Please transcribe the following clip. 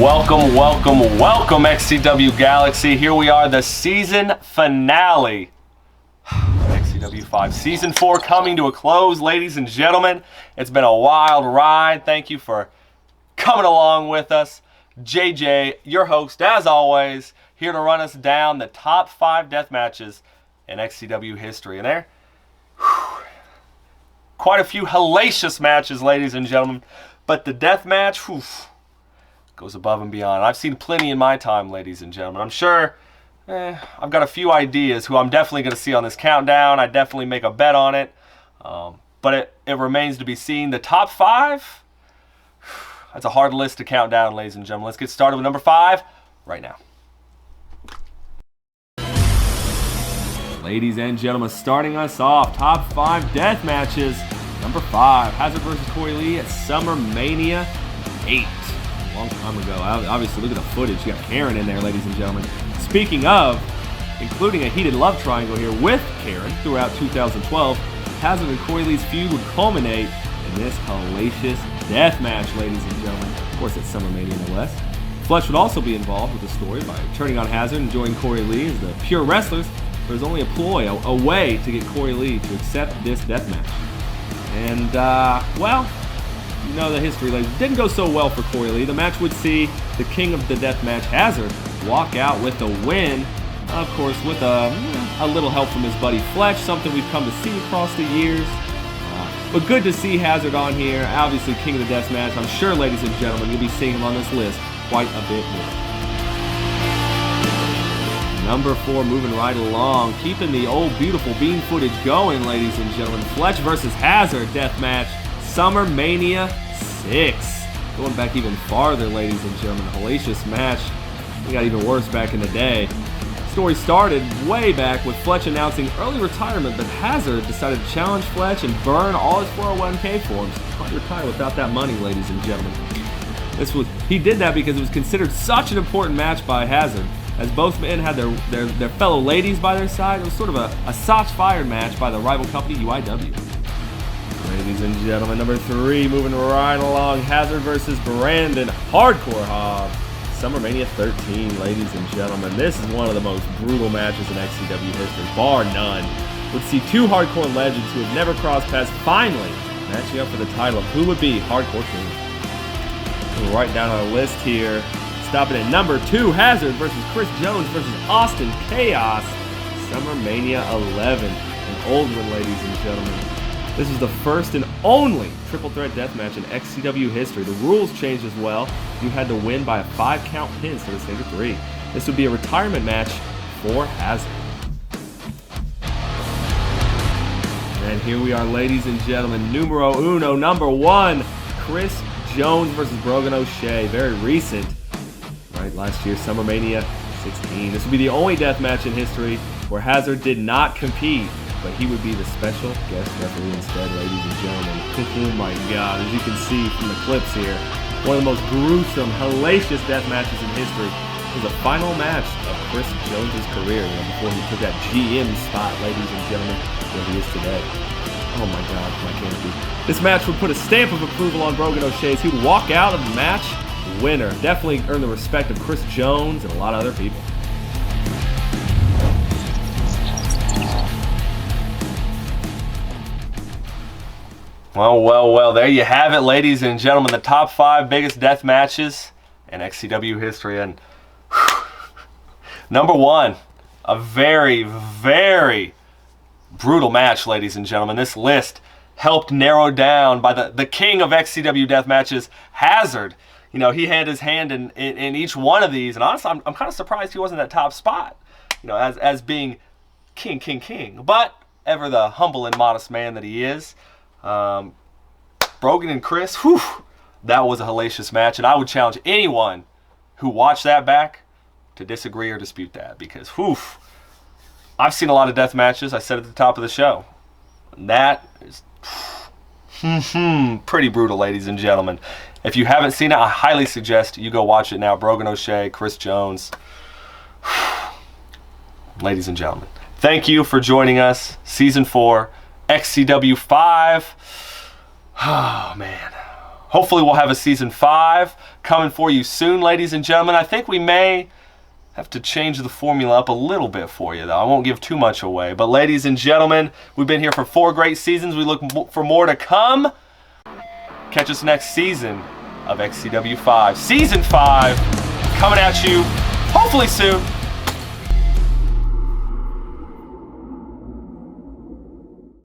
Welcome, welcome, welcome, XCW Galaxy. Here we are, the season finale of XCW 5. Season 4 coming to a close, ladies and gentlemen. It's been a wild ride. Thank you for coming along with us. JJ, your host, as always, here to run us down the top 5 death matches in XCW history. And there, quite a few hellacious matches, ladies and gentlemen. But the death match, goes above and beyond. I've seen plenty in my time, ladies and gentlemen. I'm sure I've got a few ideas who I'm definitely going to see on this countdown. I definitely make a bet on it. But it remains to be seen. The top 5, that's a hard list to count down, ladies and gentlemen. Let's get started with number 5 right now. Ladies and gentlemen, starting us off, top 5 death matches. Number 5, Hazard versus Corey Lee at Summer Mania 8. A long time ago. Obviously, look at the footage. You got Karen in there, ladies and gentlemen. Speaking of, including a heated love triangle here with Karen throughout 2012, Hazard and Corey Lee's feud would culminate in this hellacious death match, ladies and gentlemen. Of course, it's Summer Mania no less. Fletch would also be involved with the story by turning on Hazard and joining Corey Lee as the pure wrestlers. There's only a ploy, a way to get Corey Lee to accept this death match. And, well, you know the history, ladies. It didn't go so well for Corey Lee. The match would see the king of the deathmatch, Hazard, walk out with the win. Of course, with a little help from his buddy Fletch, something we've come to see across the years. But good to see Hazard on here. Obviously, king of the deathmatch. I'm sure, ladies and gentlemen, you'll be seeing him on this list quite a bit more. Number 4, moving right along, keeping the old beautiful bean footage going, ladies and gentlemen. Fletch versus Hazard deathmatch. Summer Mania 6. Going back even farther, ladies and gentlemen. Hellacious match. It got even worse back in the day. Story started way back with Fletch announcing early retirement, but Hazard decided to challenge Fletch and burn all his 401k forms. Can't retire without that money, ladies and gentlemen. He did that because it was considered such an important match by Hazard. As both men had their fellow ladies by their side, it was sort of a shots fired match by the rival company UIW. Ladies and gentlemen, number 3, moving right along, Hazard versus Brandon Hardcore Hobb. Summer Mania 13, ladies and gentlemen. This is one of the most brutal matches in XCW history, bar none. Would see 2 hardcore legends who have never crossed paths finally matching up for the title of who would be Hardcore King. We'll write down our list here. Stopping at number 2, Hazard versus Chris Jones versus Austin Chaos. Summer Mania 11. An old one, ladies and gentlemen. This is the first and only triple threat deathmatch in XCW history. The rules changed as well. You had to win by a 5-count pin instead of standard 3. This would be a retirement match for Hazard. And here we are, ladies and gentlemen. Numero uno, number 1, Chris Jones versus Brogan O'Shea. Very recent. Right, last year, Summer Mania 16. This would be the only death match in history where Hazard did not compete, but he would be the special guest referee instead, ladies and gentlemen. Oh my God, as you can see from the clips here, one of the most gruesome, hellacious death matches in history. It was the final match of Chris Jones' career, before he took that GM spot, ladies and gentlemen, where he is today. Oh my God, my canopy. This match would put a stamp of approval on Brogan O'Shea. He would walk out of the match winner. Definitely earned the respect of Chris Jones and a lot of other people. Well, there you have it, ladies and gentlemen. The top 5 biggest death matches in XCW history. And number 1, a very, very brutal match, ladies and gentlemen. This list helped narrow down by the king of XCW death matches, Hazard. You know, he had his hand in each one of these, and honestly, I'm kind of surprised he wasn't that top spot, you know, as being king. But ever the humble and modest man that he is, Brogan and Chris, that was a hellacious match, and I would challenge anyone who watched that back to disagree or dispute that, because, I've seen a lot of death matches. I said at the top of the show, and that is pretty brutal, ladies and gentlemen. If you haven't seen it, I highly suggest you go watch it now. Brogan O'Shea, Chris Jones. Ladies and gentlemen, thank you for joining us. Season 4, XCW 5. Oh, man. Hopefully we'll have a Season 5 coming for you soon, ladies and gentlemen. I think we may have to change the formula up a little bit for you, though. I won't give too much away. But ladies and gentlemen, we've been here for 4 great seasons. We look for more to come. Catch us next season of XCW 5. Season 5 coming at you hopefully soon.